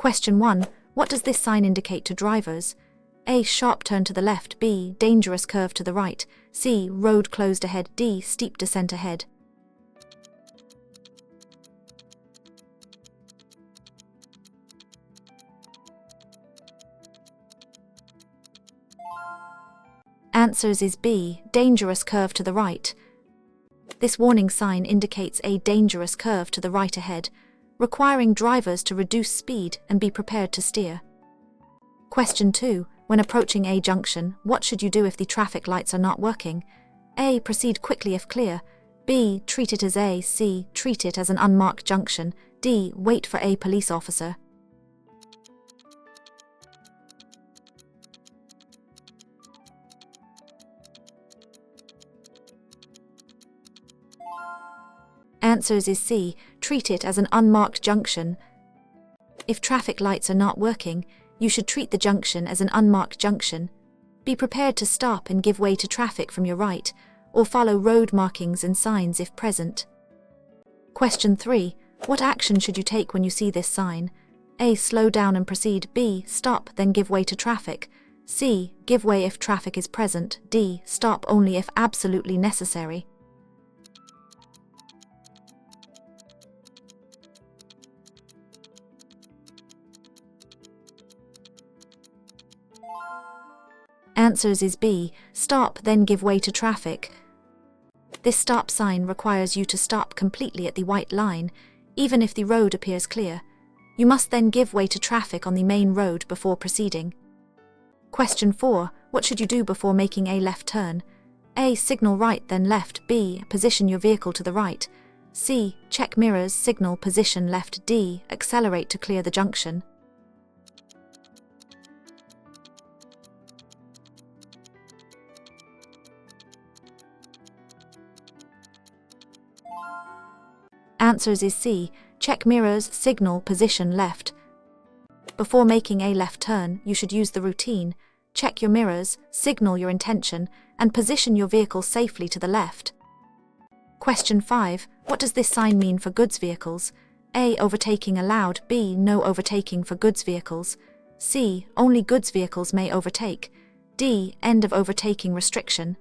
Question 1. What does this sign indicate to drivers? A. Sharp turn to the left. B. Dangerous curve to the right. C. Road closed ahead. D. Steep descent ahead. Answers is B. Dangerous curve to the right. This warning sign indicates a dangerous curve to the right ahead, requiring drivers to reduce speed and be prepared to steer. Question 2. When approaching a junction, what should you do if the traffic lights are not working? A. Proceed quickly if clear. B. Treat it as a. C. Treat it as an unmarked junction. D. Wait for a police officer. Answers is C. Treat it as an unmarked junction. If traffic lights are not working, you should treat the junction as an unmarked junction. Be prepared to stop and give way to traffic from your right, or follow road markings and signs if present. Question 3. What action should you take when you see this sign? A. Slow down and proceed. B. Stop, then give way to traffic. C. Give way if traffic is present. D. Stop only if absolutely necessary. Answers is B. Stop, then give way to traffic. This stop sign requires you to stop completely at the white line, even if the road appears clear. You must then give way to traffic on the main road before proceeding. Question 4. What should you do before making a left turn? A. Signal right, then left. B. Position your vehicle to the right. C. Check mirrors, signal position left. D. Accelerate to clear the junction. Answers is C. Check mirrors, signal position left. Before making a left turn, you should use the routine: check your mirrors, signal your intention, and position your vehicle safely to the left. Question 5. What does this sign mean for goods vehicles? A. Overtaking allowed. B. No overtaking for goods vehicles. C. Only goods vehicles may overtake. D. End of overtaking restriction.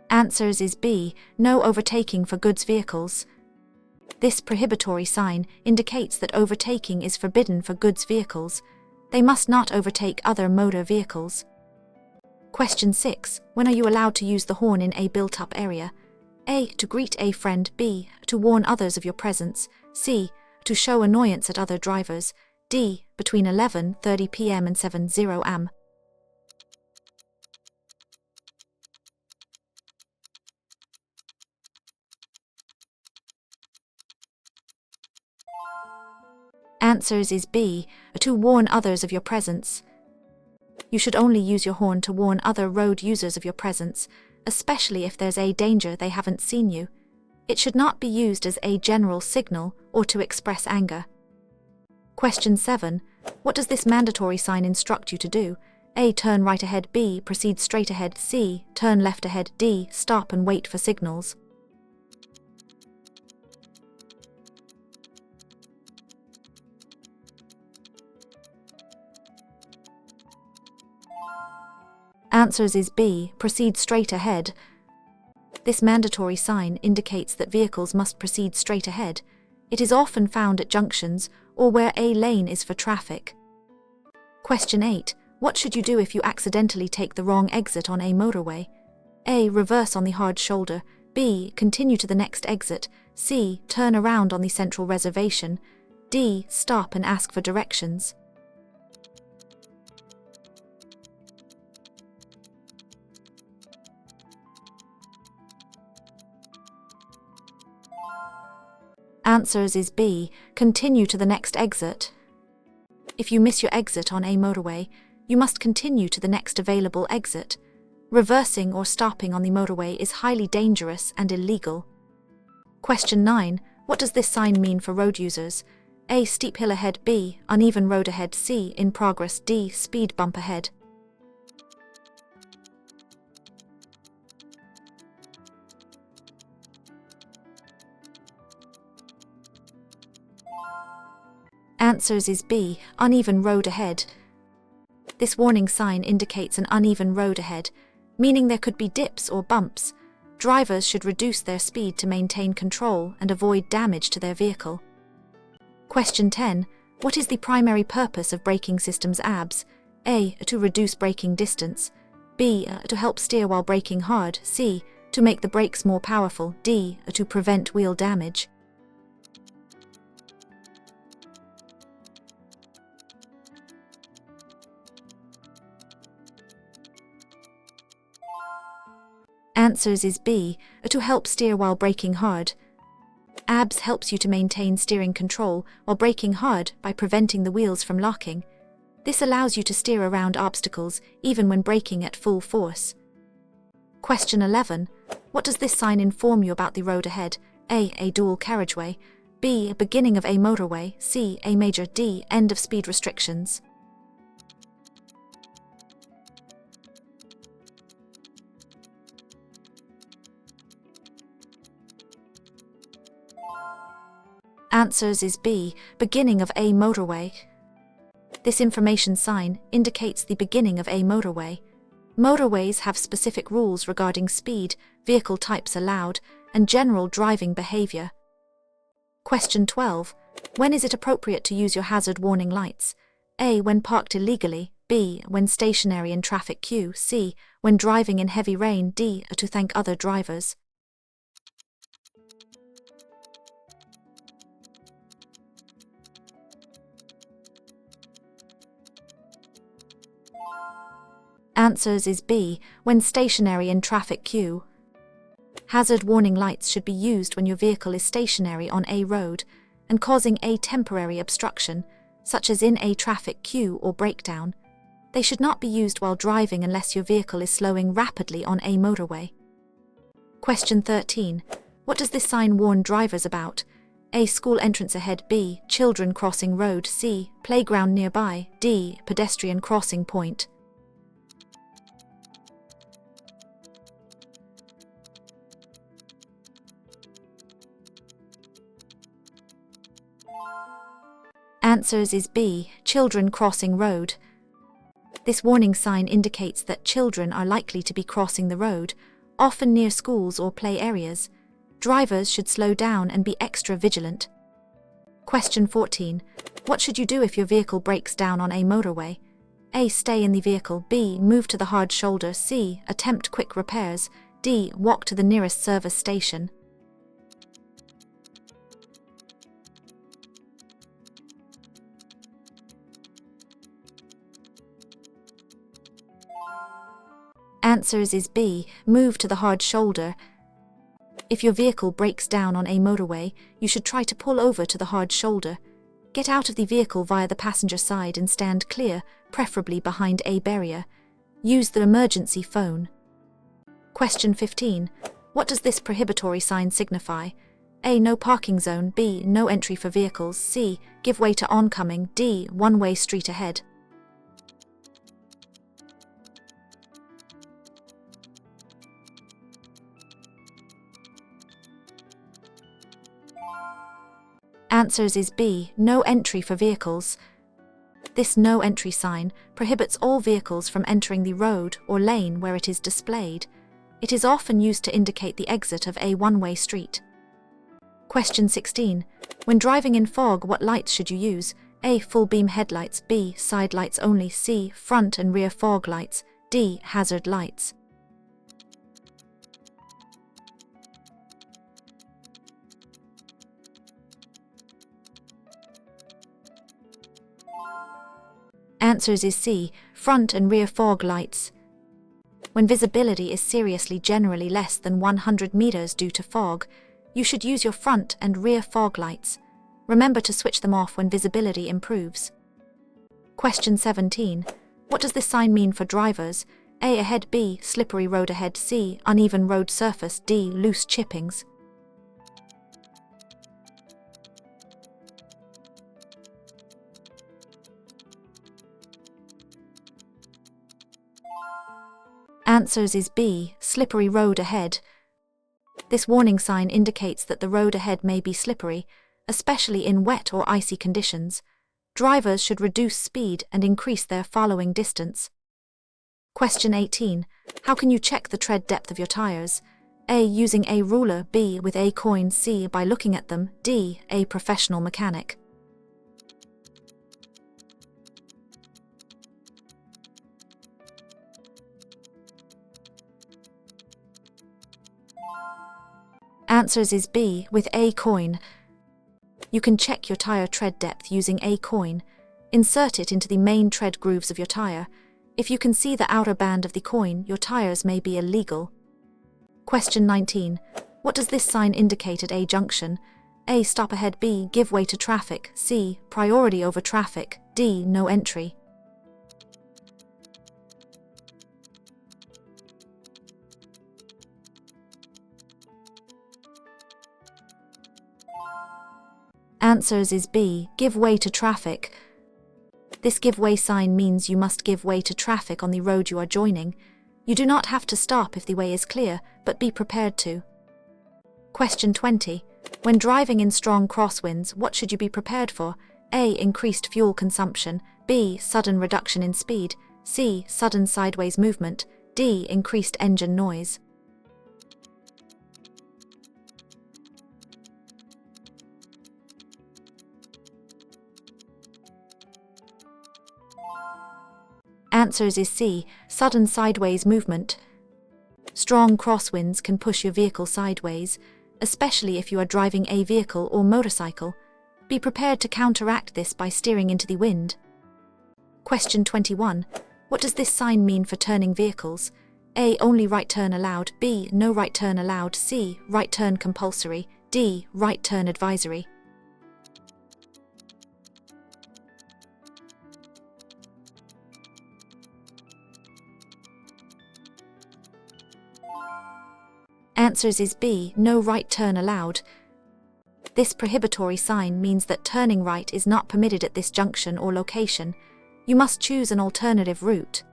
Answers is B. No overtaking for goods vehicles. This prohibitory sign indicates that overtaking is forbidden for goods vehicles. They must not overtake other motor vehicles. Question 6. When are you allowed to use the horn in a built-up area? A. To greet a friend. B. To warn others of your presence. C. To show annoyance at other drivers. D. Between 11:30 p.m. and 7:00 am. Answers is B. To warn others of your presence. You should only use your horn to warn other road users of your presence, especially if there's a danger they haven't seen you. It should not be used as a general signal or to express anger. Question 7. What does this mandatory sign instruct you to do? A. Turn right ahead. B. Proceed straight ahead. C. Turn left ahead. D. Stop and wait for signals. Answers is B. Proceed straight ahead. This mandatory sign indicates that vehicles must proceed straight ahead. It is often found at junctions or where a lane is for traffic. Question 8. What should you do if you accidentally take the wrong exit on a motorway? A. Reverse on the hard shoulder. B. Continue to the next exit. C. Turn around on the central reservation. D. Stop and ask for directions. Answers is B. Continue to the next exit. If you miss your exit on a motorway, you must continue to the next available exit. Reversing or stopping on the motorway is highly dangerous and illegal. Question 9. What does this sign mean for road users? A. Steep hill ahead. B. Uneven road ahead. C. In progress. D. Speed bump ahead. Answers is B, uneven road ahead. This warning sign indicates an uneven road ahead, meaning there could be dips or bumps. Drivers should reduce their speed to maintain control and avoid damage to their vehicle. Question 10. What is the primary purpose of braking systems ABS? A. To reduce braking distance. B. To help steer while braking hard. C. To make the brakes more powerful. D. To prevent wheel damage. Answers is B. To help steer while braking hard. ABS helps you to maintain steering control while braking hard by preventing the wheels from locking. This allows you to steer around obstacles even when braking at full force. Question 11. What does this sign inform you about the road ahead? A. A dual carriageway. B. Beginning of a motorway. C. A major. D. End of speed restrictions. Answers is B. Beginning of a motorway. This information sign indicates the beginning of a motorway. Motorways have specific rules regarding speed, vehicle types allowed, and general driving behavior. Question 12. When is it appropriate to use your hazard warning lights? A. When parked illegally. B. When stationary in traffic queue. C. When driving in heavy rain. D. To thank other drivers. Answers is B. When stationary in traffic queue. Hazard warning lights should be used when your vehicle is stationary on a road and causing a temporary obstruction, such as in a traffic queue or breakdown. They should not be used while driving unless your vehicle is slowing rapidly on a motorway. Question 13. What does this sign warn drivers about? A. School entrance ahead. B. Children crossing road. C. Playground nearby. D. Pedestrian crossing point. Answers is B. Children crossing road. This warning sign indicates that children are likely to be crossing the road, often near schools or play areas. Drivers should slow down and be extra vigilant. Question 14. What should you do if your vehicle breaks down on a motorway? A. Stay in the vehicle. B. Move to the hard shoulder. C. Attempt quick repairs. D. Walk to the nearest service station. Answers is B. Move to the hard shoulder. If your vehicle breaks down on a motorway, you should try to pull over to the hard shoulder. Get out of the vehicle via the passenger side and stand clear, preferably behind a barrier. Use the emergency phone. Question 15. What does this prohibitory sign signify? A. No parking zone. B. No entry for vehicles. C. Give way to oncoming. D. One-way street ahead. Answers is B. No entry for vehicles. This no entry sign prohibits all vehicles from entering the road or lane where it is displayed. It is often used to indicate the exit of a one-way street. Question 16. When driving in fog, what lights should you use? A. Full beam headlights. B. Side lights only. C. Front and rear fog lights. D. Hazard lights. Answers is C. Front and rear fog lights. When visibility is seriously generally less than 100 meters due to fog, you should use your front and rear fog lights. Remember to switch them off when visibility improves. Question 17. What does this sign mean for drivers? A. Ahead. B. Slippery road ahead. C. Uneven road surface. D. Loose chippings. Answers is B. Slippery road ahead. This warning sign indicates that the road ahead may be slippery, especially in wet or icy conditions. Drivers should reduce speed and increase their following distance. Question 18. How can you check the tread depth of your tires? A. Using a ruler. B. With a coin. C. By looking at them. D. A professional mechanic. Answers is B. With a coin. You can check your tire tread depth using a coin. Insert it into the main tread grooves of your tire. If you can see the outer band of the coin, your tires may be illegal. Question 19. What does this sign indicate at a junction? A. Stop ahead. B. Give way to traffic. C. Priority over traffic. D. No entry. Answers is B. Give way to traffic. This give way sign means you must give way to traffic on the road you are joining. You do not have to stop if the way is clear, but be prepared to. Question 20. When driving in strong crosswinds, what should you be prepared for? A. Increased fuel consumption. B. Sudden reduction in speed. C. Sudden sideways movement. D. Increased engine noise. Answers is C. Sudden sideways movement. Strong crosswinds can push your vehicle sideways, especially if you are driving a vehicle or motorcycle. Be prepared to counteract this by steering into the wind. Question 21. What does this sign mean for turning vehicles? A. Only right turn allowed. B. No right turn allowed. C. Right turn compulsory. D. Right turn advisory. Answers is B. No right turn allowed. This prohibitory sign means that turning right is not permitted at this junction or location. You must choose an alternative route.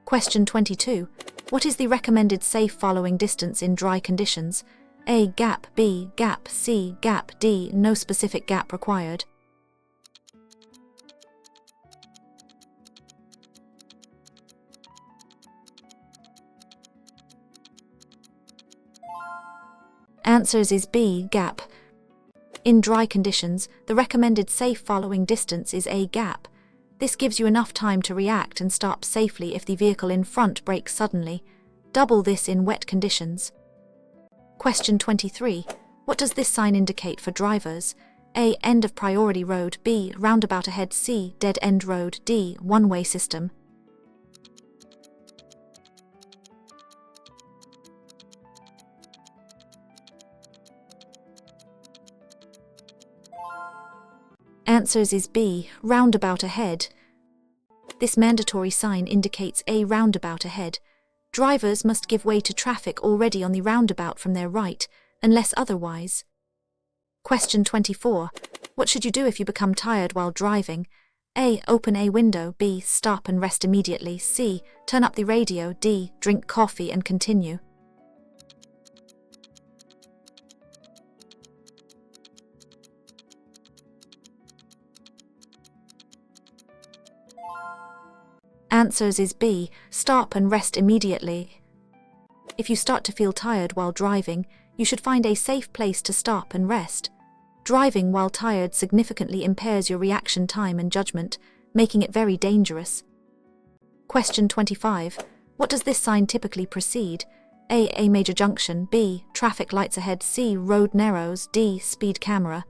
Question 22. What is the recommended safe following distance in dry conditions? A. Gap. B. Gap. C. Gap. D. No specific gap required. Answers is B. Gap. In dry conditions, the recommended safe following distance is a gap. This gives you enough time to react and stop safely if the vehicle in front brakes suddenly. Double this in wet conditions. Question 23. What does this sign indicate for drivers? A. End of priority road. B. Roundabout ahead. C. Dead end road. D. One-way system. Answers is B. Roundabout ahead. This mandatory sign indicates a roundabout ahead. Drivers must give way to traffic already on the roundabout from their right, unless otherwise. Question 24. What should you do if you become tired while driving? A. Open a window. B. Stop and rest immediately. C. Turn up the radio. D. Drink coffee and continue. Answers is B. Stop and rest immediately. If you start to feel tired while driving, you should find a safe place to stop and rest. Driving while tired significantly impairs your reaction time and judgment, making it very dangerous. Question 25. What does this sign typically precede? A. A major junction. B. Traffic lights ahead. C. Road narrows. D. Speed camera.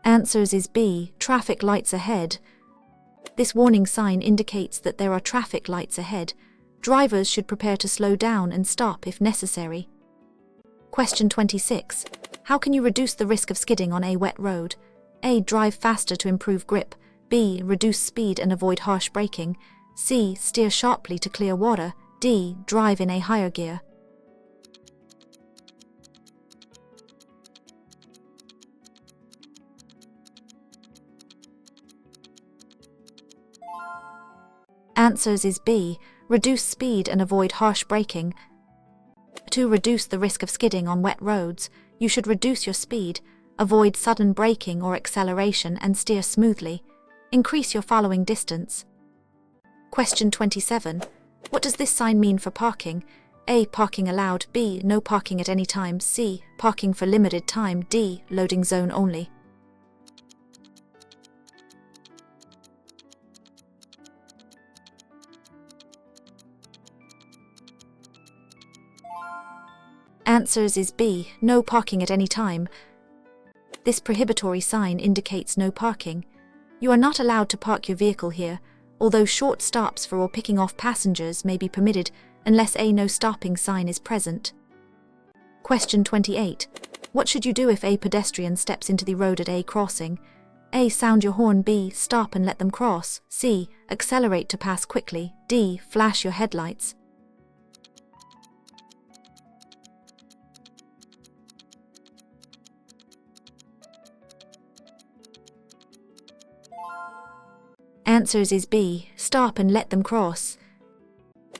Answers is B. Traffic lights ahead. This warning sign indicates that there are traffic lights ahead. Drivers should prepare to slow down and stop if necessary. Question 26. How can you reduce the risk of skidding on a wet road? A. Drive faster to improve grip. B. Reduce speed and avoid harsh braking. C. Steer sharply to clear water. D. Drive in a higher gear. Answers is B. reduce speed and avoid harsh braking. To reduce the risk of skidding on wet roads, you should reduce your speed, avoid sudden braking or acceleration and steer smoothly. Increase your following distance. Question 27. What does this sign mean for parking? A. Parking allowed. B. No parking at any time. C. Parking for limited time. D. Loading zone only. Answers is B. No parking at any time. This prohibitory sign indicates no parking. You are not allowed to park your vehicle here, although short stops for or picking off passengers may be permitted unless a no stopping sign is present. Question 28. What should you do if a pedestrian steps into the road at a crossing? A. Sound your horn. B. Stop and let them cross. C. Accelerate to pass quickly. D. Flash your headlights. Answers is B. Stop and let them cross.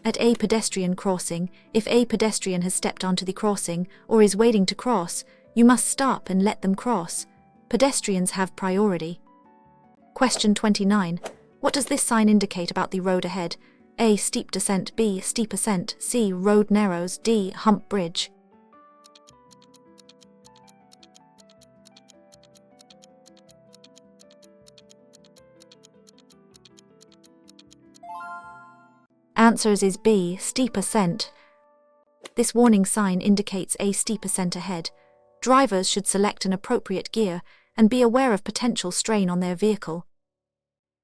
At a pedestrian crossing, if a pedestrian has stepped onto the crossing or is waiting to cross, you must stop and let them cross. Pedestrians have priority. Question 29. What does this sign indicate about the road ahead? A. Steep descent. B. Steep ascent. C. Road narrows. D. Hump bridge. Answers is B. Steep ascent. This warning sign indicates a steep ascent ahead. Drivers should select an appropriate gear and be aware of potential strain on their vehicle.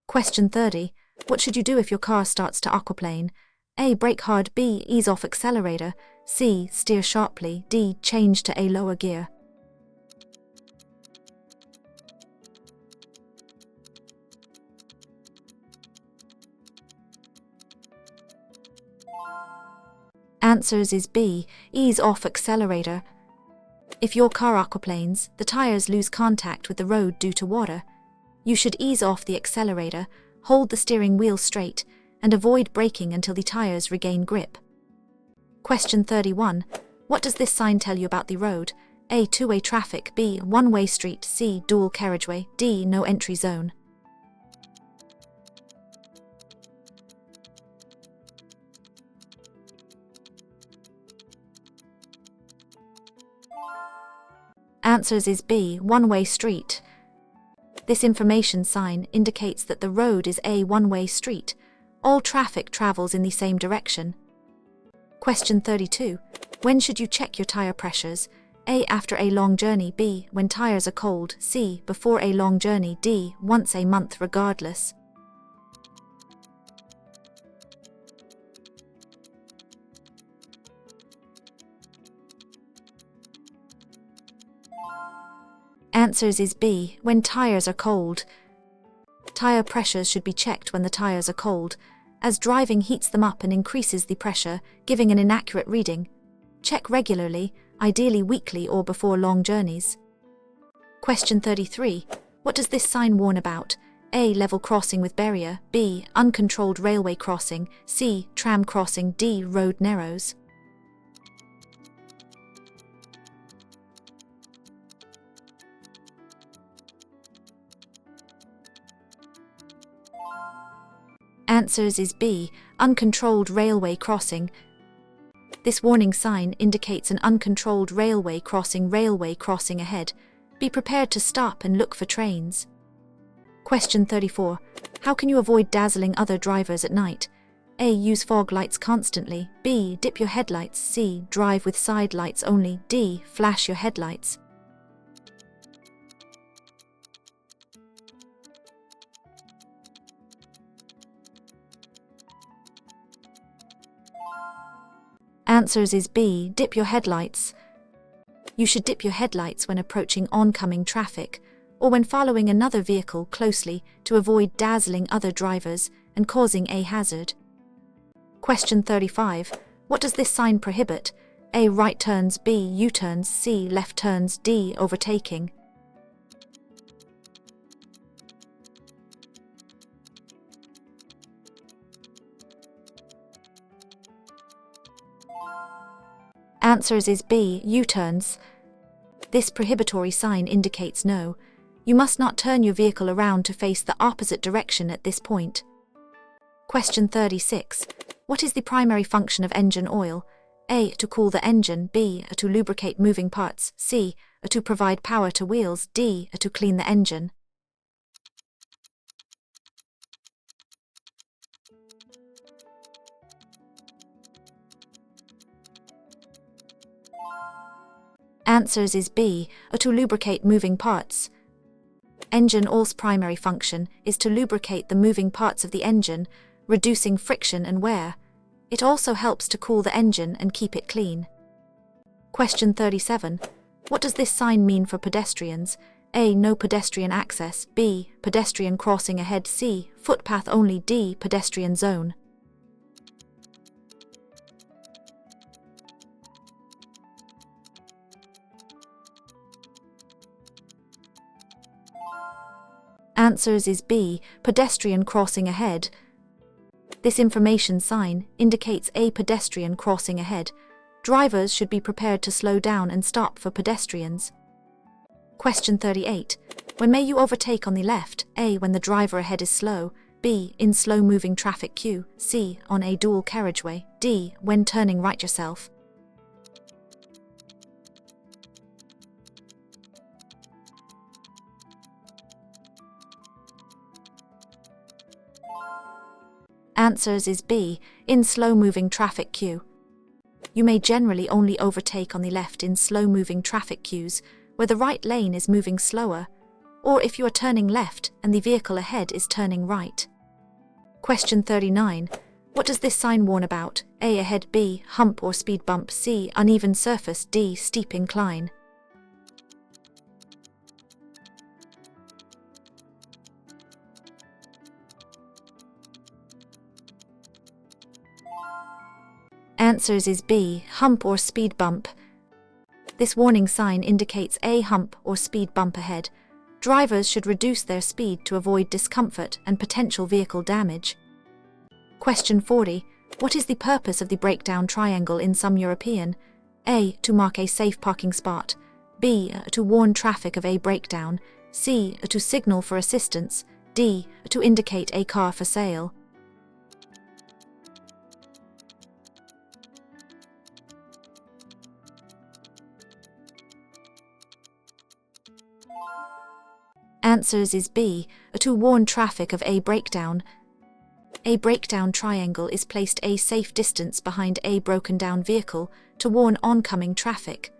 Question 30. What should you do if your car starts to aquaplane? A. Brake hard. B. Ease off accelerator. C. Steer sharply. D. Change to a lower gear. Answers is B. Ease off accelerator. If your car aquaplanes, the tires lose contact with the road due to water. You should ease off the accelerator, hold the steering wheel straight, and avoid braking until the tires regain grip. Question 31. What does this sign tell you about the road? A. Two-way traffic. B. One-way street. C. Dual carriageway. D. No entry zone. Answers is B. One-way street. This information sign indicates that the road is a one-way street. All traffic travels in the same direction. Question 32. When should you check your tire pressures? A. After a long journey. B. When tires are cold. C. Before a long journey. D. Once a month regardless. Answers is B. When tires are cold. Tire pressures should be checked when the tires are cold, as driving heats them up and increases the pressure, giving an inaccurate reading. Check regularly, ideally weekly or before long journeys. Question 33. What does this sign warn about? A. Level crossing with barrier. B. Uncontrolled railway crossing. C. Tram crossing. D. Road narrows. Answers is B. Uncontrolled railway crossing. This warning sign indicates an uncontrolled railway crossing ahead. Be prepared to stop and look for trains. Question 34. How can you avoid dazzling other drivers at night? A. Use fog lights constantly. B. Dip your headlights. C. Drive with side lights only. D. Flash your headlights. Answers is B. Dip your headlights. You should dip your headlights when approaching oncoming traffic or when following another vehicle closely to avoid dazzling other drivers and causing a hazard. Question 35. What does this sign prohibit? A. Right turns. B. U-turns. C. Left turns. D. Overtaking. Answers is B. U-turns. This prohibitory sign indicates no. You must not turn your vehicle around to face the opposite direction at this point. Question 36. What is the primary function of engine oil? A. To cool the engine. B. To lubricate moving parts. C. To provide power to wheels. D. To clean the engine. Answers is B. To lubricate moving parts. Engine oil's primary function is to lubricate the moving parts of the engine, reducing friction and wear. It also helps to cool the engine and keep it clean. Question 37. What does this sign mean for pedestrians? A. No pedestrian access. B. Pedestrian crossing ahead. C. Footpath only. D. Pedestrian zone. Answers is B. Pedestrian crossing ahead. This information sign indicates a pedestrian crossing ahead. Drivers should be prepared to slow down and stop for pedestrians. Question 38. When may you overtake on the left? A. When the driver ahead is slow. B. In slow-moving traffic queue. C. On a dual carriageway. D. When turning right yourself. Answers is B. In slow-moving traffic queue. You may generally only overtake on the left in slow-moving traffic queues, where the right lane is moving slower, or if you are turning left and the vehicle ahead is turning right. Question 39. What does this sign warn about? A. Ahead. B. Hump or speed bump. C. Uneven surface. D. Steep incline. Answers is B. Hump or speed bump. This warning sign indicates a hump or speed bump ahead. Drivers should reduce their speed to avoid discomfort and potential vehicle damage. Question 40. What is the purpose of the breakdown triangle in some European? A. To mark a safe parking spot. B. To warn traffic of a breakdown. C. To signal for assistance. D. To indicate a car for sale. Answers is B. To warn traffic of a breakdown. A breakdown triangle is placed a safe distance behind a broken down vehicle to warn oncoming traffic.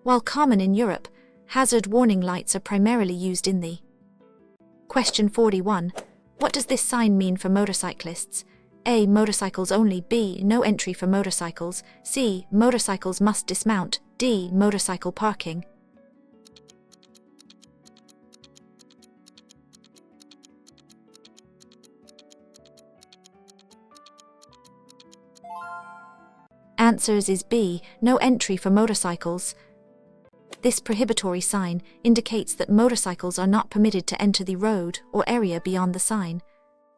While common in Europe, hazard warning lights are primarily used in the. Question 41. What does this sign mean for motorcyclists? A. Motorcycles only. B. No entry for motorcycles. C. Motorcycles must dismount. D. Motorcycle parking. Answers is B. No entry for motorcycles. This prohibitory sign indicates that motorcycles are not permitted to enter the road or area beyond the sign.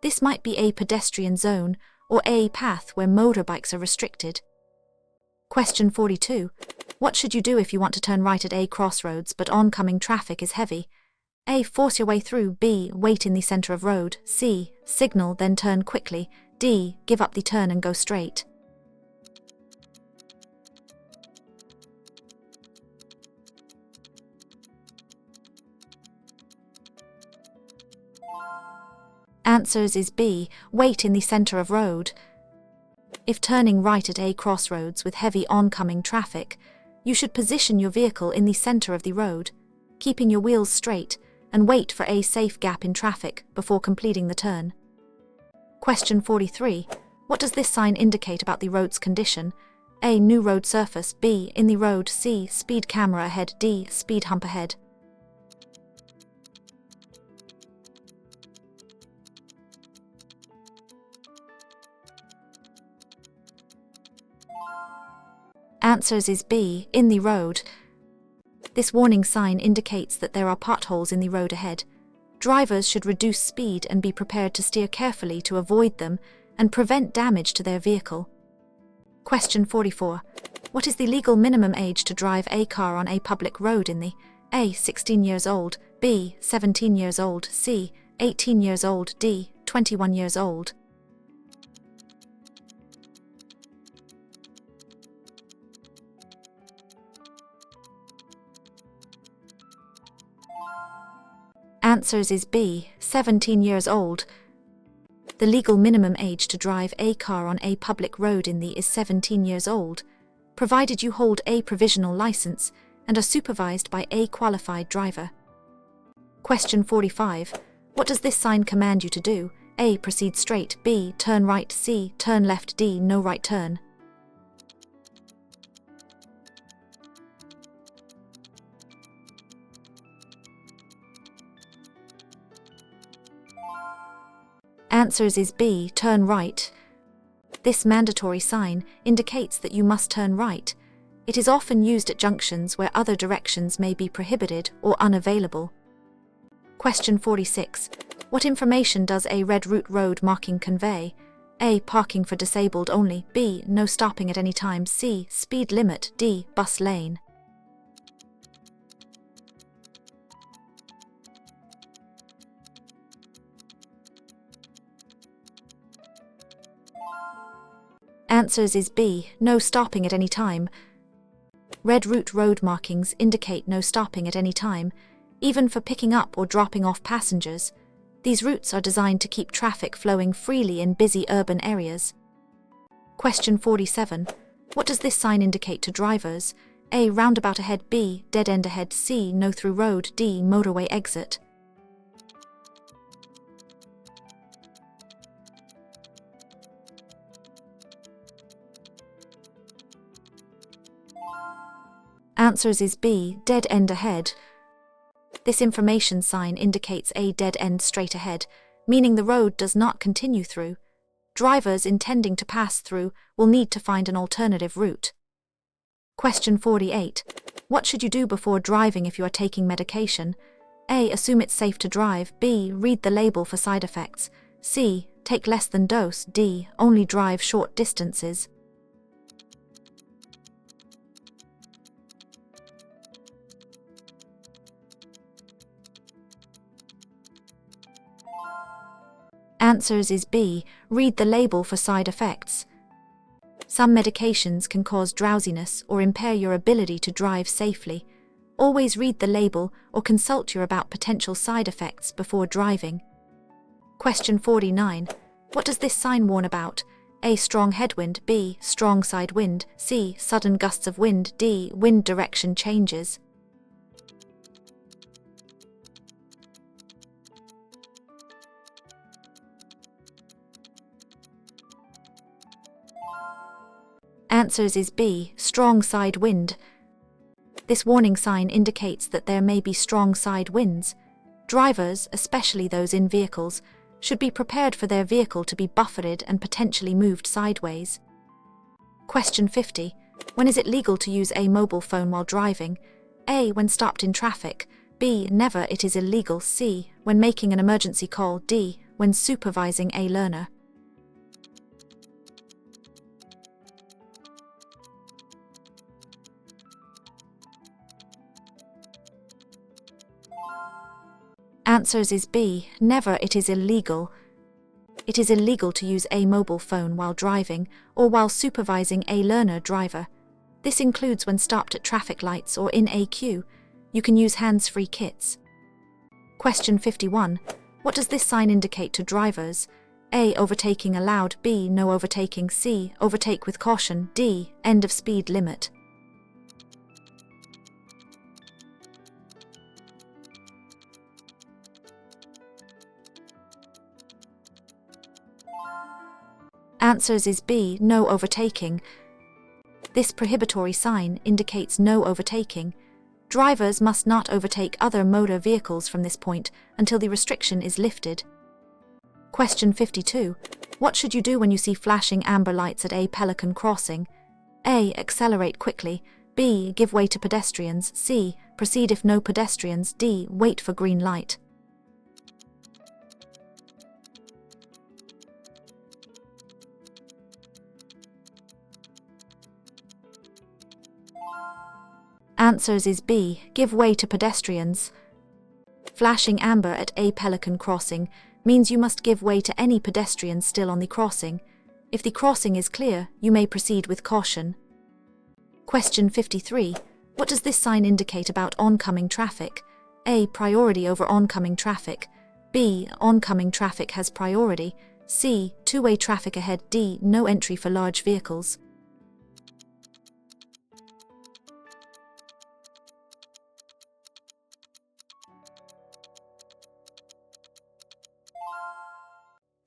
This might be a pedestrian zone or a path where motorbikes are restricted. Question 42. What should you do if you want to turn right at a crossroads but oncoming traffic is heavy? A. Force your way through. B. Wait in the center of road. C. Signal, then turn quickly. D. Give up the turn and go straight. Answers is B. Wait in the center of road. If turning right at a crossroads with heavy oncoming traffic, you should position your vehicle in the center of the road, keeping your wheels straight, and wait for a safe gap in traffic before completing the turn. Question 43. What does this sign indicate about the road's condition? A. New road surface. B. In the road. C. Speed camera ahead. D. Speed hump ahead. Answers is B. In the road. This warning sign indicates that there are potholes in the road ahead. Drivers should reduce speed and be prepared to steer carefully to avoid them and prevent damage to their vehicle. Question 44. What is the legal minimum age to drive a car on a public road in the A. 16 years old, B. 17 years old, C. 18 years old, D. 21 years old? Answers is B. 17 years old. The legal minimum age to drive a car on a public road in the is 17 years old, provided you hold a provisional license and are supervised by a qualified driver. Question 45. What does this sign command you to do? A. Proceed straight, B. Turn right, C. Turn left, D. No right turn. Answers is B. Turn right. This mandatory sign indicates that you must turn right. It is often used at junctions where other directions may be prohibited or unavailable. Question 46. What information does a red route road marking convey? A. Parking for disabled only, B. No stopping at any time, C. Speed limit, D. Bus lane. Answers is B. No stopping at any time. Red route road markings indicate no stopping at any time, even for picking up or dropping off passengers. These routes are designed to keep traffic flowing freely in busy urban areas. Question 47. What does this sign indicate to drivers? A. Roundabout ahead, B. Dead end ahead, C. No through road, D. Motorway exit. Answers is B. Dead end ahead. This information sign indicates a dead end straight ahead, meaning the road does not continue through. Drivers intending to pass through will need to find an alternative route. Question 48. What should you do before driving if you are taking medication? A. Assume it's safe to drive, B. Read the label for side effects, C. Take less than dose, D. Only drive short distances. Answers is B. Read the label for side effects. Some medications can cause drowsiness or impair your ability to drive safely. Always read the label or consult about potential side effects before driving. Question 49. What does this sign warn about? A. Strong headwind, B. Strong side wind, C. Sudden gusts of wind, D. Wind direction changes. Answers is B. Strong side wind. This warning sign indicates that there may be strong side winds. Drivers, especially those in vehicles, should be prepared for their vehicle to be buffeted and potentially moved sideways. Question 50. When is it legal to use a mobile phone while driving? A. When stopped in traffic, B. Never, it is illegal, C. When making an emergency call, D. When supervising a learner. Answers is B. Never, it is illegal. It is illegal to use a mobile phone while driving or while supervising a learner driver. This includes when stopped at traffic lights or in a queue. You can use hands-free kits. Question 51. What does this sign indicate to drivers? A. Overtaking allowed, B. No overtaking, C. Overtake with caution, D. End of speed limit. Answers is B. No overtaking. This prohibitory sign indicates no overtaking. Drivers must not overtake other motor vehicles from this point until the restriction is lifted. Question 52. What should you do when you see flashing amber lights at a pelican crossing? A. Accelerate quickly, B. Give way to pedestrians, C. Proceed if no pedestrians, D. Wait for green light. Answers is B. Give way to pedestrians. Flashing amber at a pelican crossing means you must give way to any pedestrians still on the crossing. If the crossing is clear, you may proceed with caution. Question 53. What does this sign indicate about oncoming traffic? A. Priority over oncoming traffic. B. Oncoming traffic has priority. C. Two-way traffic ahead. D. No entry for large vehicles.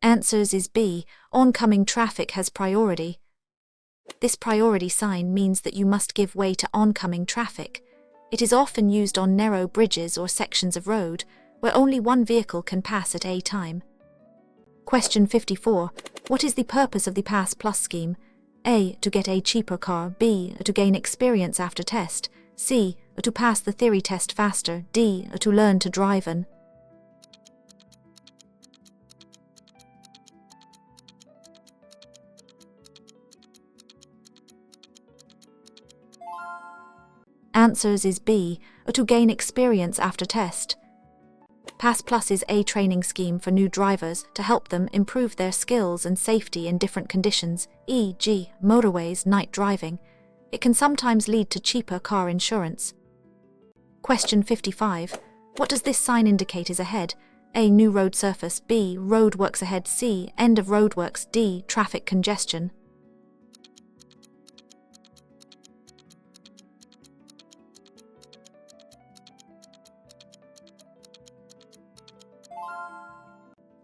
Answers is B. Oncoming traffic has priority. This priority sign means that you must give way to oncoming traffic. It is often used on narrow bridges or sections of road where only one vehicle can pass at a time. Question 54. What is the purpose of the Pass Plus scheme? A. To get a cheaper car. B. To gain experience after test. C. To pass the theory test faster. D. To learn to drive an. Answers is B. To gain experience after test. Pass Plus is a training scheme for new drivers to help them improve their skills and safety in different conditions, e.g., motorways, night driving. It can sometimes lead to cheaper car insurance. Question 55. What does this sign indicate is ahead? A. New road surface. B. Roadworks ahead. C. End of roadworks. D. Traffic congestion.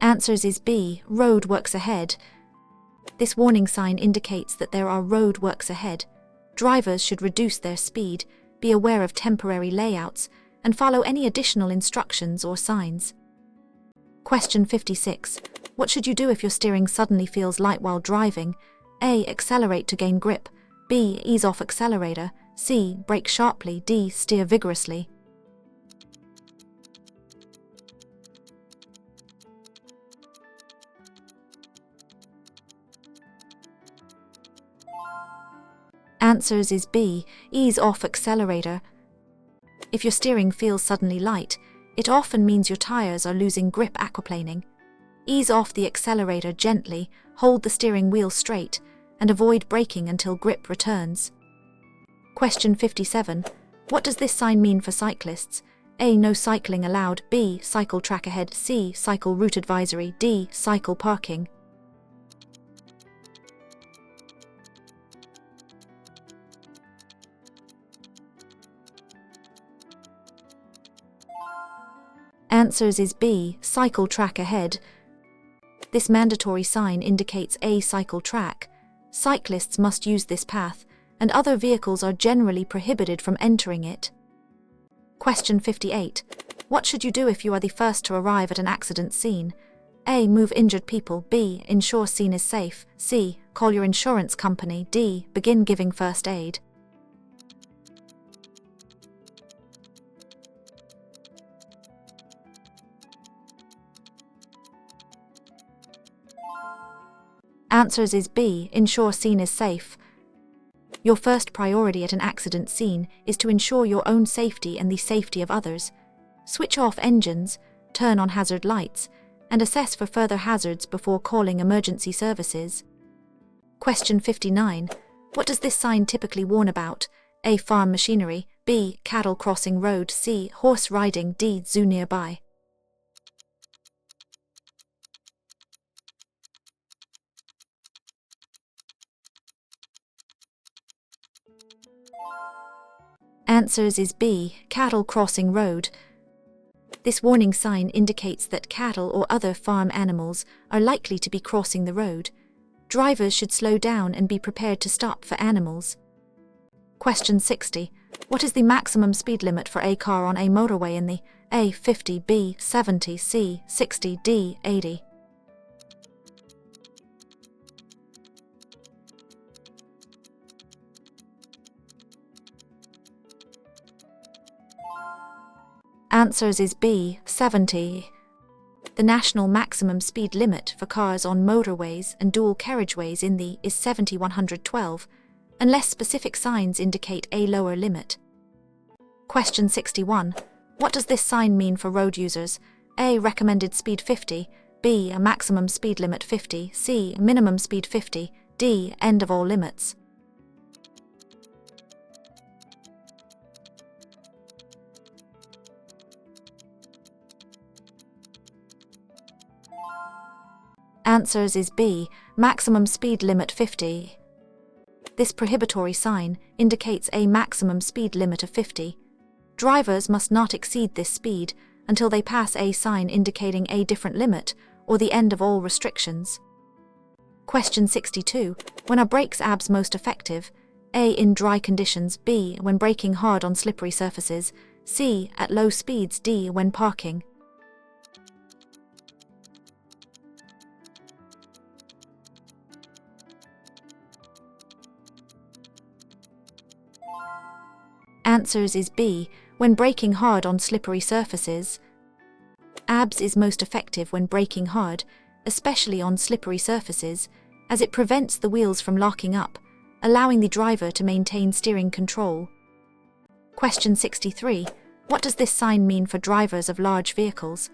Answers is B. Roadworks ahead. This warning sign indicates that there are roadworks ahead. Drivers should reduce their speed, be aware of temporary layouts, and follow any additional instructions or signs. Question 56. What should you do if your steering suddenly feels light while driving? A. Accelerate to gain grip. B. Ease off accelerator. C. Brake sharply. D. Steer vigorously. Answers is B. Ease off accelerator. If your steering feels suddenly light, it often means your tires are losing grip aquaplaning. Ease off the accelerator gently, hold the steering wheel straight, and avoid braking until grip returns. Question 57. What does this sign mean for cyclists? A. No cycling allowed. B. Cycle track ahead. C. Cycle route advisory. D. Cycle parking. Answers is B. Cycle track ahead. This mandatory sign indicates a cycle track. Cyclists must use this path, and other vehicles are generally prohibited from entering it. Question 58. What should you do if you are the first to arrive at an accident scene? A. Move injured people. B. Ensure scene is safe. C. Call your insurance company. D. Begin giving first aid. Answers is B. Ensure scene is safe. Your first priority at an accident scene is to ensure your own safety and the safety of others. Switch off engines, turn on hazard lights, and assess for further hazards before calling emergency services. Question 59. What does this sign typically warn about? A. Farm machinery. B. Cattle crossing road. C. Horse riding. D. Zoo nearby. Answers is B. Cattle crossing road. This warning sign indicates that cattle or other farm animals are likely to be crossing the road. Drivers should slow down and be prepared to stop for animals. Question 60. What is the maximum speed limit for a car on a motorway in the A. 50, B. 70, C. 60, D. 80? Answers is B. 70. The national maximum speed limit for cars on motorways and dual carriageways in the is 70/112, unless specific signs indicate a lower limit. Question 61. What does this sign mean for road users? A. Recommended speed 50. B. A maximum speed limit 50. C. Minimum speed 50. D. End of all limits. Answers is B. Maximum speed limit 50. This prohibitory sign indicates a maximum speed limit of 50. Drivers must not exceed this speed until they pass a sign indicating a different limit or the end of all restrictions. Question 62. When are brakes ABS most effective? A. In dry conditions. B. When braking hard on slippery surfaces. C. At low speeds. D. When parking. Answers is B. When braking hard on slippery surfaces. ABS is most effective when braking hard, especially on slippery surfaces, as it prevents the wheels from locking up, allowing the driver to maintain steering control. Question 63. What does this sign mean for drivers of large vehicles?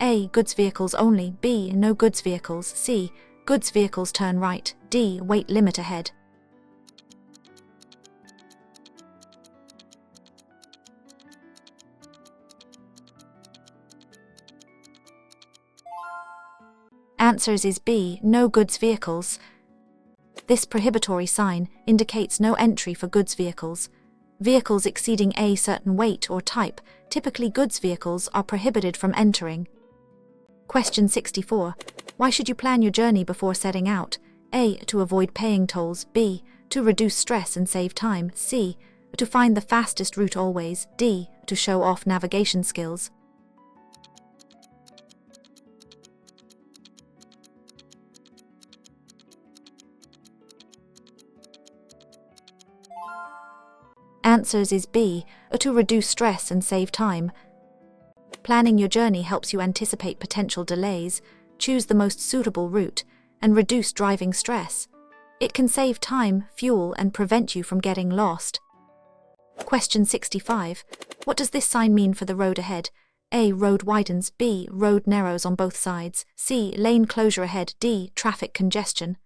A. Goods vehicles only. B. No goods vehicles. C. Goods vehicles turn right. D. Weight limit ahead. Answers is B. No goods vehicles. This prohibitory sign indicates no entry for goods vehicles. Vehicles exceeding a certain weight or type, typically goods vehicles, are prohibited from entering. Question 64. Why should you plan your journey before setting out? A. To avoid paying tolls. B. To reduce stress and save time. C. To find the fastest route always. D. To show off navigation skills. Answers is B. To reduce stress and save time. Planning your journey helps you anticipate potential delays, choose the most suitable route, and reduce driving stress. It can save time, fuel, and prevent you from getting lost. Question 65. What does this sign mean for the road ahead? A. Road widens. B. Road narrows on both sides. C. Lane closure ahead. D. Traffic congestion.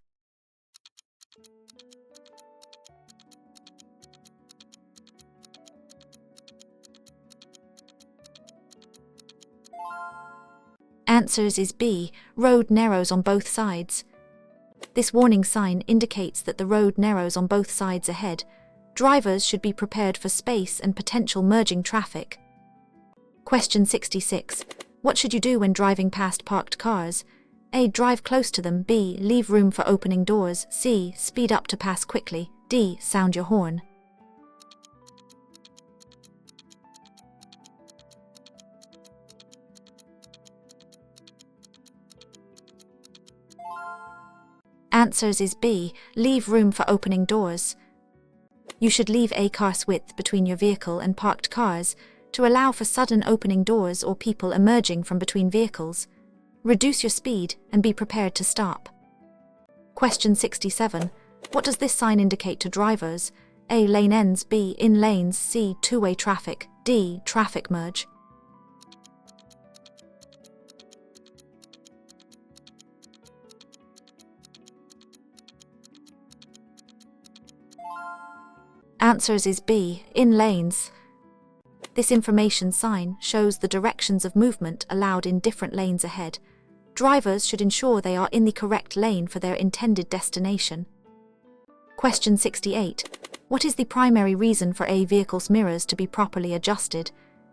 Answers is B. Road narrows on both sides. This warning sign indicates that the road narrows on both sides ahead. Drivers should be prepared for space and potential merging traffic. Question 66. What should you do when driving past parked cars? A. Drive close to them. B. Leave room for opening doors. C. Speed up to pass quickly. D. Sound your horn. Answers is B. Leave room for opening doors. You should leave a car's width between your vehicle and parked cars to allow for sudden opening doors or people emerging from between vehicles. Reduce your speed and be prepared to stop. Question 67. What does this sign indicate to drivers? A. Lane ends. B. In lanes. C. Two-way traffic. D. Traffic merge. Answers is B. In lanes. This information sign shows the directions of movement allowed in different lanes ahead. Drivers should ensure they are in the correct lane for their intended destination. Question 68. What is the primary reason for a vehicle's mirrors to be properly adjusted?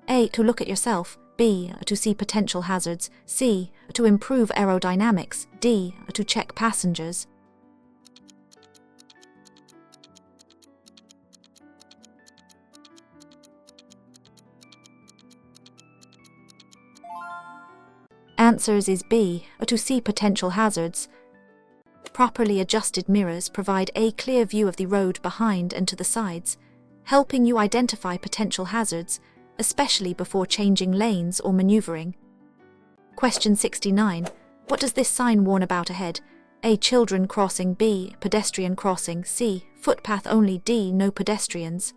A. To look at yourself. B. To see potential hazards. C. To improve aerodynamics. D. To check passengers. Answers is B. To see potential hazards. Properly adjusted mirrors provide a clear view of the road behind and to the sides, helping you identify potential hazards, especially before changing lanes or maneuvering. Question 69. What does this sign warn about ahead? A. Children crossing. B. Pedestrian crossing. C. Footpath only. D. No pedestrians.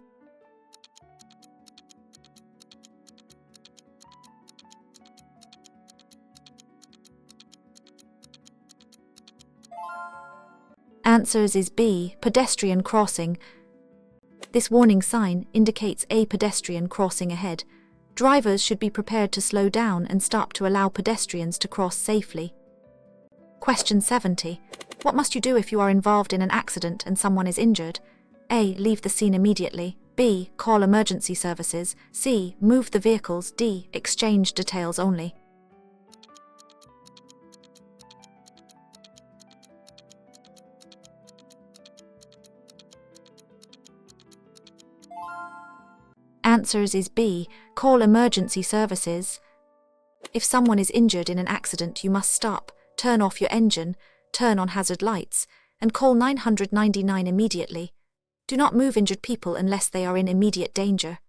Answers is B, pedestrian crossing. This warning sign indicates a pedestrian crossing ahead. Drivers should be prepared to slow down and stop to allow pedestrians to cross safely. Question 70. What must you do if you are involved in an accident and someone is injured? A. Leave the scene immediately. B. Call emergency services. C. Move the vehicles. D. Exchange details only. Answers is B. Call emergency services. If someone is injured in an accident, you must stop, turn off your engine, turn on hazard lights, and call 999 immediately. Do not move injured people unless they are in immediate danger.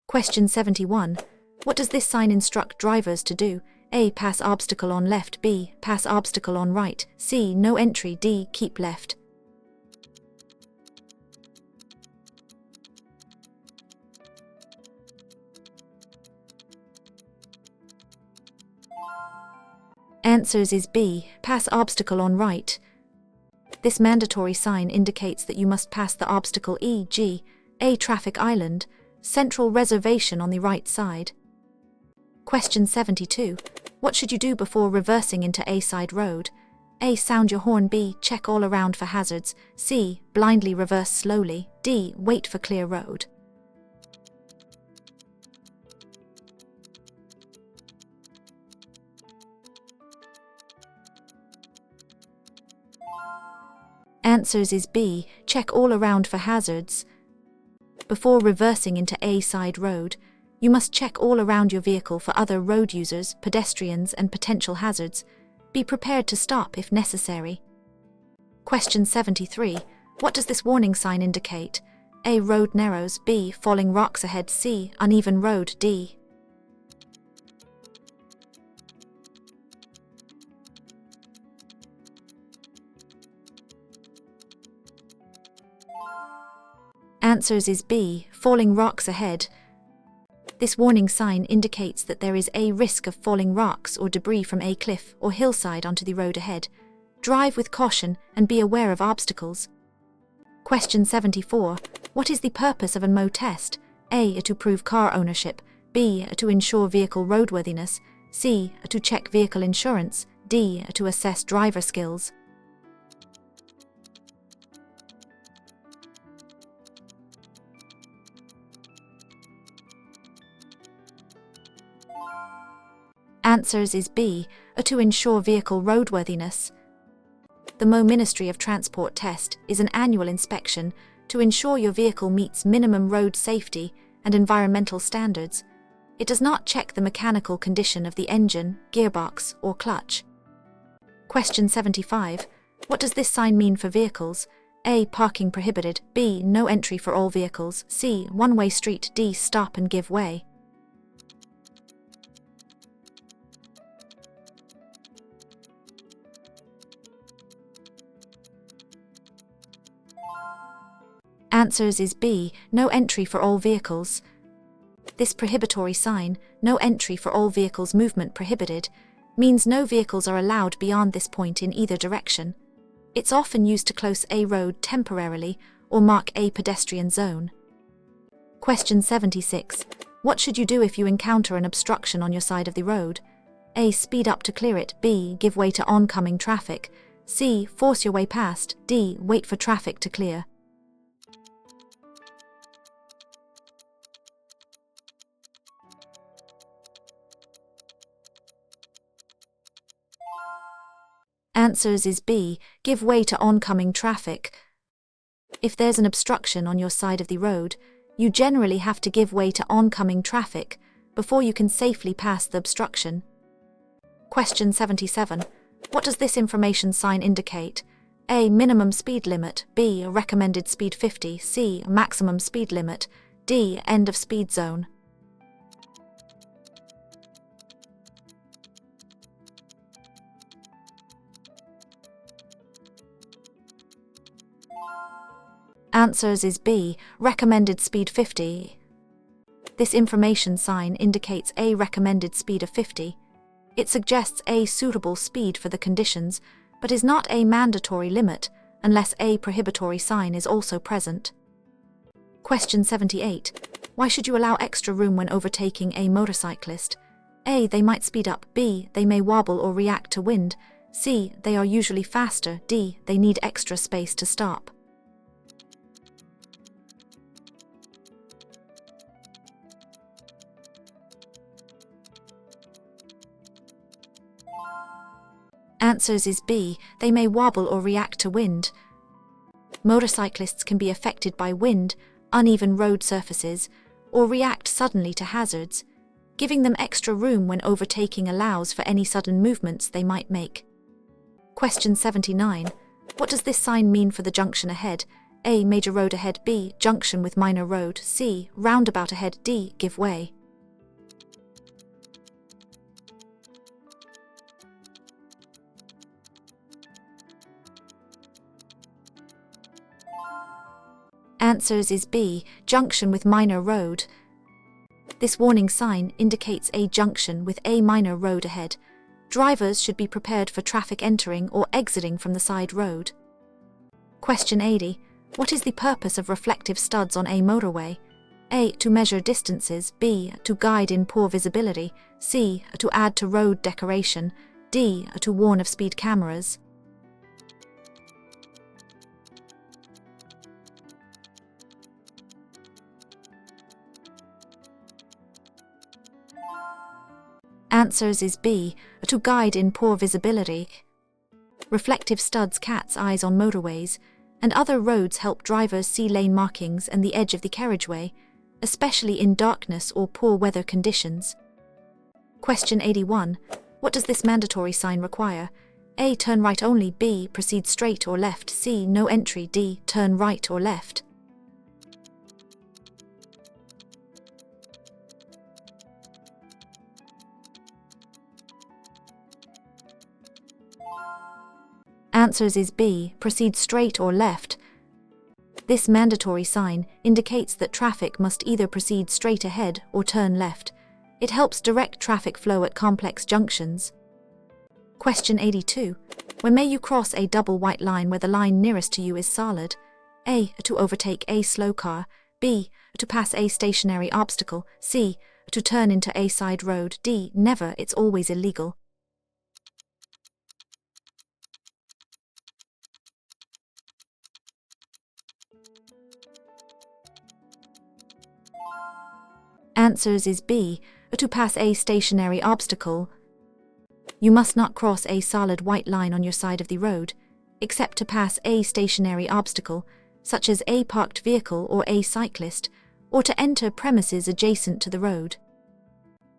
Question 71. What does this sign instruct drivers to do? A. Pass obstacle on left. B. Pass obstacle on right. C. No entry. D. Keep left. Answers is B. Pass obstacle on right. This mandatory sign indicates that you must pass the obstacle, e.g., a traffic island, central reservation on the right side. Question 72. What should you do before reversing into a side road? A. Sound your horn. B. Check all around for hazards. C. Blindly reverse slowly. D. Wait for clear road. Answers is B. Check all around for hazards. Before reversing into a side road, you must check all around your vehicle for other road users, pedestrians, and potential hazards. Be prepared to stop if necessary. Question 73. What does this warning sign indicate? A. Road narrows. B. Falling rocks ahead. C. Uneven road. D. Answers is B. Falling rocks ahead. This warning sign indicates that there is a risk of falling rocks or debris from a cliff or hillside onto the road ahead. Drive with caution and be aware of obstacles. Question 74. What is the purpose of a MO test? A. To prove car ownership. B. To ensure vehicle roadworthiness. C. To check vehicle insurance. D. To assess driver skills. Answers is B. To ensure vehicle roadworthiness. The MO Ministry of Transport test is an annual inspection to ensure your vehicle meets minimum road safety and environmental standards. It does not check the mechanical condition of the engine, gearbox, or clutch. Question 75. What does this sign mean for vehicles? A. Parking prohibited. B. No entry for all vehicles. C. One-way street. D. Stop and give way. Answers is B. No entry for all vehicles. This prohibitory sign, no entry for all vehicles movement prohibited, means no vehicles are allowed beyond this point in either direction. It's often used to close a road temporarily or mark a pedestrian zone. Question 76. What should you do if you encounter an obstruction on your side of the road? A. Speed up to clear it. B. Give way to oncoming traffic. C. Force your way past. D. Wait for traffic to clear. Answers is B. Give way to oncoming traffic. If there's an obstruction on your side of the road, you generally have to give way to oncoming traffic before you can safely pass the obstruction. Question 77. What does this information sign indicate? A. Minimum speed limit. B. Recommended speed 50. C. Maximum speed limit. D. End of speed zone. Answers is B. Recommended speed 50. This information sign indicates a recommended speed of 50. It suggests a suitable speed for the conditions, but is not a mandatory limit, unless a prohibitory sign is also present. Question 78. Why should you allow extra room when overtaking a motorcyclist? A. They might speed up. B. They may wobble or react to wind. C. They are usually faster. D. They need extra space to stop. Answers is B. They may wobble or react to wind. Motorcyclists can be affected by wind, uneven road surfaces, or react suddenly to hazards. Giving them extra room when overtaking allows for any sudden movements they might make. Question 79. What does this sign mean for the junction ahead? A. Major road ahead. B. Junction with minor road. C. Roundabout ahead. D. Give way. Answers is B. Junction with minor road. This warning sign indicates a junction with a minor road ahead. Drivers should be prepared for traffic entering or exiting from the side road. Question 80. What is the purpose of reflective studs on a motorway? A. To measure distances. B. To guide in poor visibility. C. To add to road decoration. D. To warn of speed cameras. Answers is B. To guide in poor visibility. Reflective studs cat's eyes on motorways and other roads help drivers see lane markings and the edge of the carriageway, especially in darkness or poor weather conditions. Question 81. What does this mandatory sign require? A. Turn right only. B. Proceed straight or left. C. No entry. D. Turn right or left. Answers is B. Proceed straight or left. This mandatory sign indicates that traffic must either proceed straight ahead or turn left. It helps direct traffic flow at complex junctions. Question 82. When may you cross a double white line where the line nearest to you is solid? A. To overtake a slow car. B. To pass a stationary obstacle. C. To turn into a side road. D. Never. It's always illegal. Answers is B. To pass a stationary obstacle. You must not cross a solid white line on your side of the road, except to pass a stationary obstacle, such as a parked vehicle or a cyclist, or to enter premises adjacent to the road.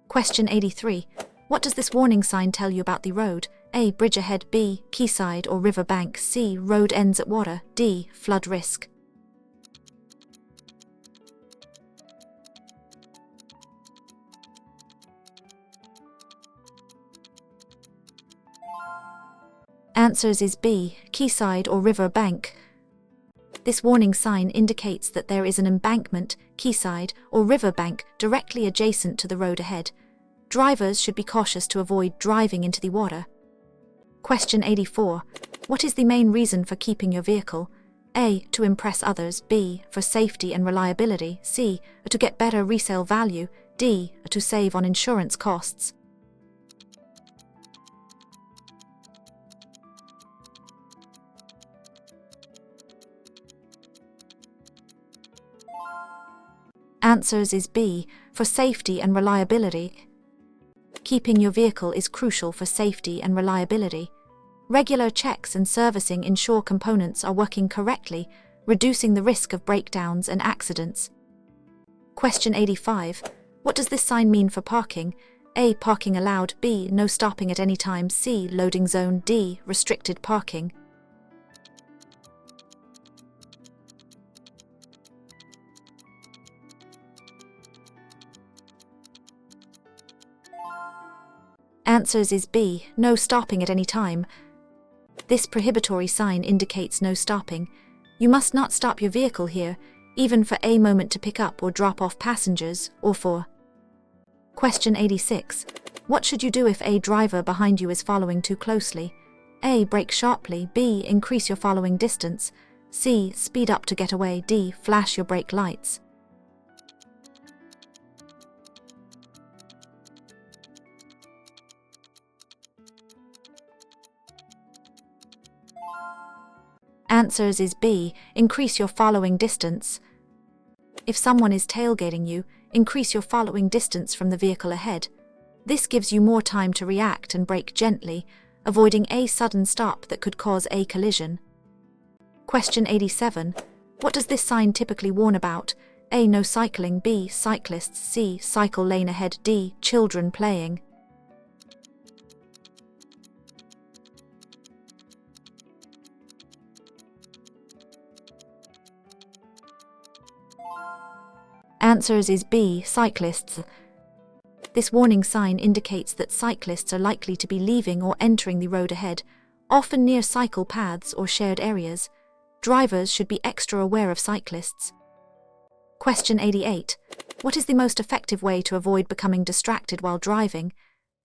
Question 83. What does this warning sign tell you about the road? A. Bridge ahead. B. Quayside or river bank. C. Road ends at water. D. Flood risk. Answers is B. Quayside or river bank. This warning sign indicates that there is an embankment, quayside, or river bank directly adjacent to the road ahead. Drivers should be cautious to avoid driving into the water. Question 84. What is the main reason for keeping your vehicle? A. To impress others. B. For safety and reliability. C. To get better resale value. D. To save on insurance costs. Answers is B. For safety and reliability. Keeping your vehicle is crucial for safety and reliability. Regular checks and servicing ensure components are working correctly, reducing the risk of breakdowns and accidents. Question 85. What does this sign mean for parking? A. Parking allowed. B. No stopping at any time. C. Loading zone. D. Restricted parking. Answers is B. No stopping at any time. This prohibitory sign indicates no stopping. You must not stop your vehicle here, even for a moment to pick up or drop off passengers, or for. Question 86. What should you do if a driver behind you is following too closely? A. Brake sharply. B. Increase your following distance. C. Speed up to get away. D. Flash your brake lights. Answers is B. Increase your following distance. If someone is tailgating you, increase your following distance from the vehicle ahead. This gives you more time to react and brake gently, avoiding a sudden stop that could cause a collision. Question 87. What does this sign typically warn about? A. No cycling. B. Cyclists. C. Cycle lane ahead. D. Children playing. Answers is B. Cyclists. This warning sign indicates that cyclists are likely to be leaving or entering the road ahead, often near cycle paths or shared areas. Drivers should be extra aware of cyclists. Question 88. What is the most effective way to avoid becoming distracted while driving?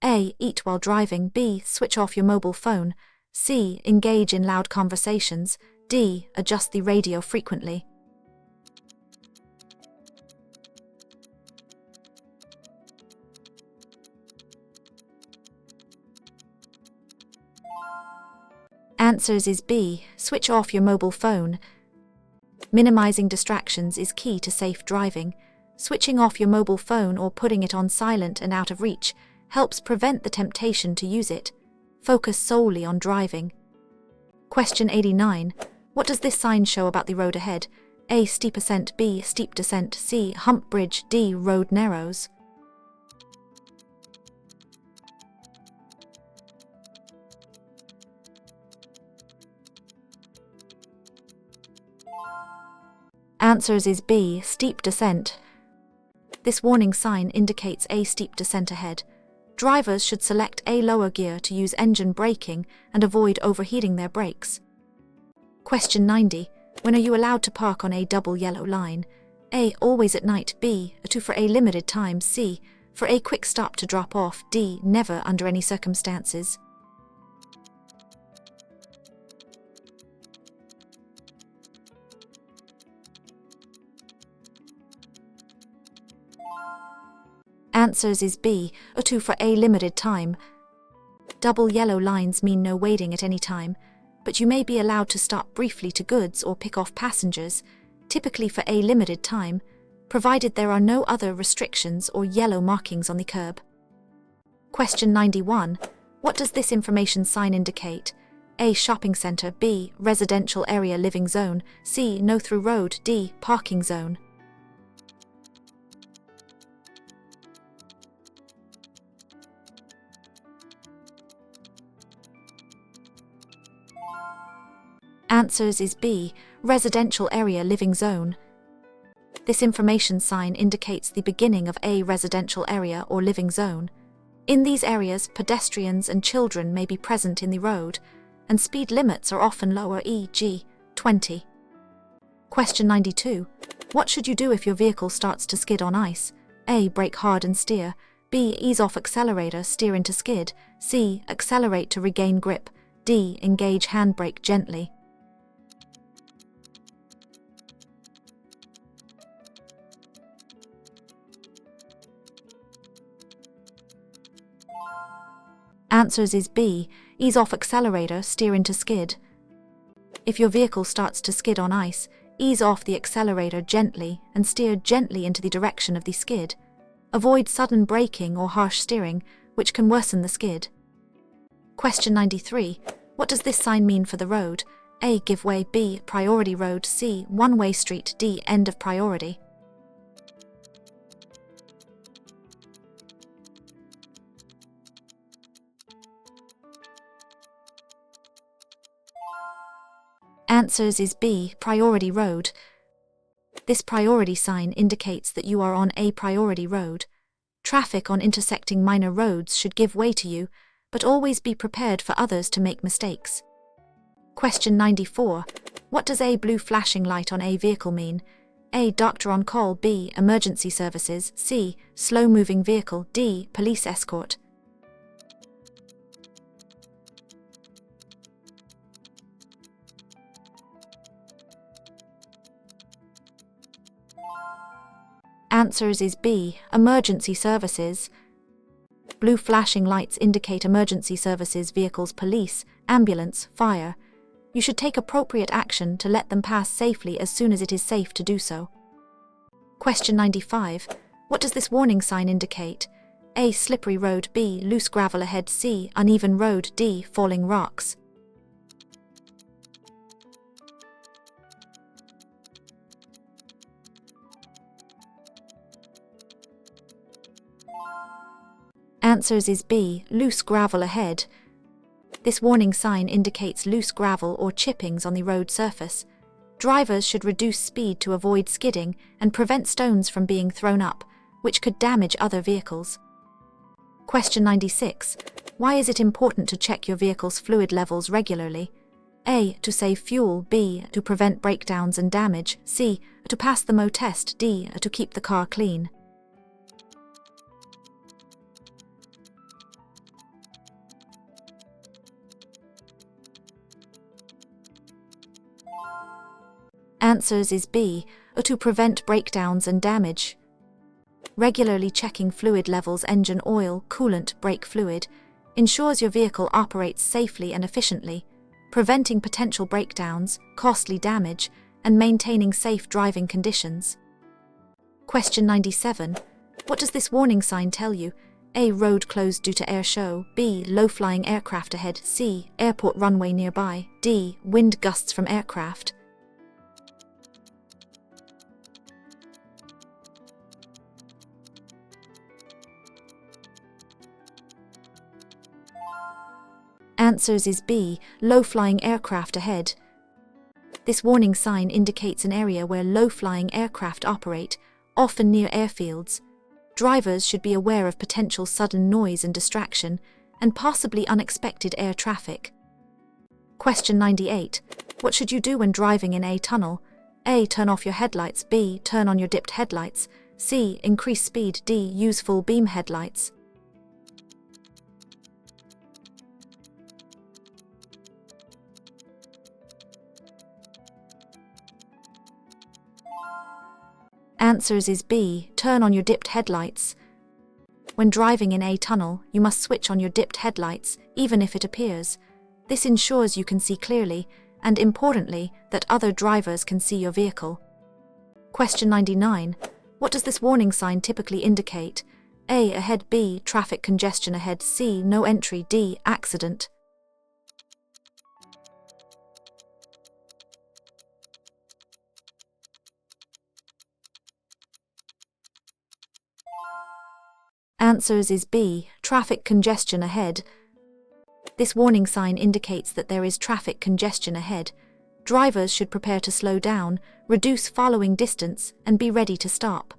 A. Eat while driving. B. Switch off your mobile phone. C. Engage in loud conversations. D. Adjust the radio frequently. Answers is B. Switch off your mobile phone. Minimizing distractions is key to safe driving. Switching off your mobile phone or putting it on silent and out of reach helps prevent the temptation to use it. Focus solely on driving. Question 89. What does this sign show about the road ahead? A. Steep ascent. B. Steep descent. C. Hump bridge. D. Road narrows. Answers is B. Steep descent. This warning sign indicates a steep descent ahead. Drivers should select a lower gear to use engine braking and avoid overheating their brakes. Question 90. When are you allowed to park on a double yellow line? A. Always at night. B. For a limited time. C. For a quick stop to drop off. D. Never under any circumstances. Answers is B. For a limited time. Double yellow lines mean no waiting at any time, but you may be allowed to stop briefly to goods or pick off passengers, typically for a limited time, provided there are no other restrictions or yellow markings on the curb. Question 91. What does this information sign indicate? A. Shopping center. B. Residential area living zone. C. No through road. D. Parking zone. Answers is B. Residential area living zone. This information sign indicates the beginning of a residential area or living zone. In these areas, pedestrians and children may be present in the road, and speed limits are often lower, e.g., 20. Question 92. What should you do if your vehicle starts to skid on ice? A. Brake hard and steer. B. Ease off accelerator, steer into skid. C. Accelerate to regain grip. D. Engage handbrake gently. Answers is B. Ease off accelerator, steer into skid. If your vehicle starts to skid on ice, ease off the accelerator gently and steer gently into the direction of the skid. Avoid sudden braking or harsh steering, which can worsen the skid. Question 93. What does this sign mean for the road? A. Give way. B. Priority road. C. One-way street. D. End of priority. Answers is B. Priority road. This priority sign indicates that you are on a priority road. Traffic on intersecting minor roads should give way to you, but always be prepared for others to make mistakes. Question 94. What does a blue flashing light on a vehicle mean? A. Doctor on call. B. Emergency services. C. Slow-moving vehicle. D. Police escort. Answers is B. Emergency services. Blue flashing lights indicate emergency services vehicles, police, ambulance, fire. You should take appropriate action to let them pass safely as soon as it is safe to do so. Question 95. What does this warning sign indicate? A. Slippery road. B. Loose gravel ahead. C. Uneven road. D. Falling rocks. Answers is B. Loose gravel ahead. This warning sign indicates loose gravel or chippings on the road surface. Drivers should reduce speed to avoid skidding and prevent stones from being thrown up, which could damage other vehicles. Question 96. Why is it important to check your vehicle's fluid levels regularly? A. To save fuel. B. To prevent breakdowns and damage. C. To pass the MO test. D. To keep the car clean. Answers is B. To prevent breakdowns and damage. Regularly checking fluid levels, engine oil, coolant, brake fluid, ensures your vehicle operates safely and efficiently, preventing potential breakdowns, costly damage, and maintaining safe driving conditions. Question 97. What does this warning sign tell you? A. Road closed due to air show. B. Low-flying aircraft ahead. C. Airport runway nearby. D. Wind gusts from aircraft. Answers is B. Low-flying aircraft ahead. This warning sign indicates an area where low-flying aircraft operate, often near airfields. Drivers should be aware of potential sudden noise and distraction, and possibly unexpected air traffic. Question 98. What should you do when driving in a tunnel? A. Turn off your headlights. B. Turn on your dipped headlights. C. Increase speed. D. Use full beam headlights. Answers is B. Turn on your dipped headlights. When driving in a tunnel, you must switch on your dipped headlights, even if it appears. This ensures you can see clearly, and importantly, that other drivers can see your vehicle. Question 99. What does this warning sign typically indicate? A. Ahead. B. Traffic congestion ahead. C. No entry. D. Accident. Answers is B. Traffic congestion ahead. This warning sign indicates that there is traffic congestion ahead. Drivers should prepare to slow down, reduce following distance, and be ready to stop.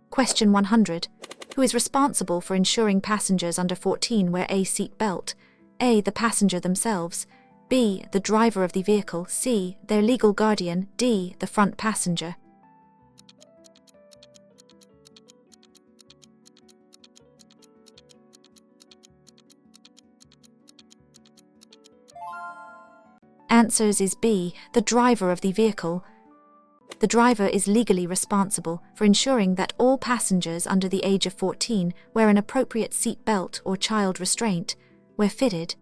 Question 100. Who is responsible for ensuring passengers under 14 wear a seat belt? A. The passenger themselves. B. The driver of the vehicle. C. Their legal guardian. D. The front passenger. Answers is B. The driver of the vehicle. The driver is legally responsible for ensuring that all passengers under the age of 14 wear an appropriate seat belt or child restraint, where fitted,